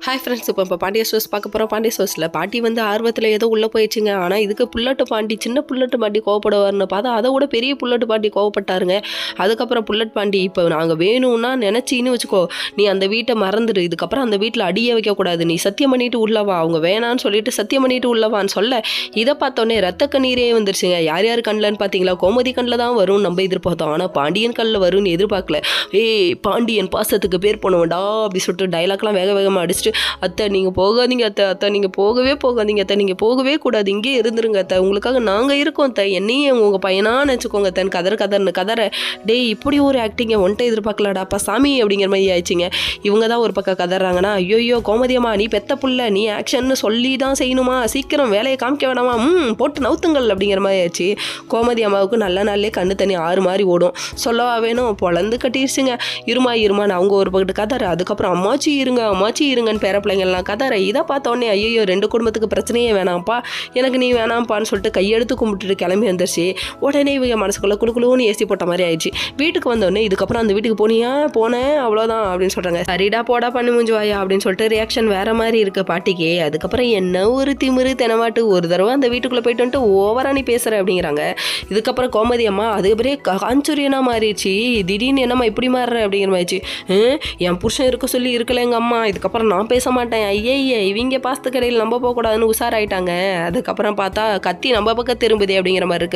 Hi friends, இப்போ Pandya stores பார்க்க போகிறோம். பாண்டிய ஸ்டோர்ஸில் பாட்டி வந்து ஆர்வத்தில் ஏதோ உள்ளே போயிடுச்சுங்க. ஆனால் இதுக்கு புல்லட்டு பாண்டி, சின்ன புல்லட்டு பாண்டி கோவப்படுவார்னு பார்த்தா அதை விட பெரிய புல்லட்டு பாண்டி கோவப்பட்டாருங்க. அதுக்கப்புறம் புல்லட் பாண்டி, இப்போ நாங்கள் வேணும்னா நினச்சின்னு வச்சுக்கோ, நீ அந்த வீட்டை மறந்துடு, இதுக்கப்புறம் அந்த வீட்டில் அடியே வைக்கக்கூடாது, நீ சத்தியம் பண்ணிட்டு உள்ளவா, அவங்க வேணான்னு சொல்லிட்டு சத்தியம் பண்ணிட்டு உள்ளவான்னு சொல்ல, இதை பார்த்தோன்னே ரத்த கண்ணீரே வந்துருச்சுங்க. யார் யார் கண்ணில்னு பார்த்தீங்களா, கோமதி கண்ணில் தான் வரும் நம்ம எதிர்பார்த்தோம். ஆனால் பாண்டியன் கண்ணில் வரும்னு எதிர்பார்க்கல. ஏய் பாண்டியன் பாசத்துக்கு பேர் பண்ணுவேன்டா அப்படி சொல்லிட்டு டைலாக்லாம் வேக வேகமாக அடிச்சுட்டு, அத்தை நீங்கள் போகாதீங்க அத்தை, அத்தை நீங்கள் போகவே போகாதீங்க அத்தை, நீங்கள் போகவே கூடாது, இங்கே இருந்துருங்க அத்தை, உங்களுக்காக நாங்கள் இருக்கோம் அத்தை, என்னையும் உங்கள் பையனாக நினச்சிக்கோங்க அத்தைன்னு கதர்னு கதற. டேய் இப்படி ஒரு ஆக்டிங்கை ஒன்ட்டை எதிர்பார்க்கலாடாப்பா சாமி அப்படிங்கிற மாதிரி ஆயிடுச்சிங்க. இவங்க தான் ஒரு பக்கம் கதறாங்கன்னா, ஐயோ கோமதியம்மா நீ பெத்த புள்ள, நீ ஆக்ஷன்னு சொல்லி தான் செய்யணுமா, சீக்கிரம் வேலையை காமிக்க வேணாமா, போட்டு நவுத்துங்கள் அப்படிங்கிற மாதிரி ஆயிடுச்சு. கோமதி அம்மாவுக்கு நல்ல நாள்லேயே கண்ணு தண்ணி ஆறு மாதிரி ஓடும். சொல்லவா வேணும், பொழந்து கட்டிடுச்சுங்க. இருமான்னு அவங்க ஒரு பக்கத்து கதற. அதுக்கப்புறம் அம்மாச்சி இருங்கன்னு பேர பிள்ளைங்கள்லாம் கதற. இதை பார்த்தோன்னே ஐயோ ரெண்டு குடும்பத்துக்கு பிரச்சனையே வேணாம்ப்பா, எனக்கு நீ வேணாம்ப்பான்னு சொல்லிட்டு கையெடுத்து கும்பிட்டுட்டு கிளம்பி வந்துருச்சு. உடனே இவங்க மனசுக்குள்ளே குழுக்குழுன்னு ஏசி போட்ட மாதிரி ஆயிடுச்சு. வீட்டுக்கு வந்தோடனே இதுக்கப்புறம் அந்த வீட்டுக்கு போனேன் அவ்வளோதான் அப்படின்னு சொல்கிறாங்க. சரிடா போடா பண்ணி முடிஞ்சுவாயா அப்படின்னு சொல்லிட்டு ரியாக்ஷன் வேறு மாதிரி இருக்குது பாட்டிக்கு. அதுக்கப்புறம் என்ன ஒரு திமிரு தெனவாட்டு, ஒரு தடவை அந்த வீட்டுக்குள்ளே போயிட்டு வந்துட்டு ஓவரா நீ பேசுகிற அப்படிங்கிறாங்க. இதுக்கப்புறம் கோமதி அம்மா அதுக்கப்புறம் காஞ்சூரியனாக மாறிடுச்சு. திடீர்னு என்னம்மா இப்படி மாறுற அப்படிங்கிற மாதிரிச்சு. என் புருஷன் இருக்க சொல்லி இருக்கல எங்கள் அம்மா, இதுக்கப்புறம் நான் பேச மாட்டேன், ஐயே இவங்க பாசத்து கடையில் நம்ம போகக்கூடாதுன்னு உஷாராயிட்டாங்க. அதுக்கப்புறம் பார்த்தா கத்தி நம்ம பக்கம் திரும்புதே அப்படிங்கிற மாதிரி இருக்குது.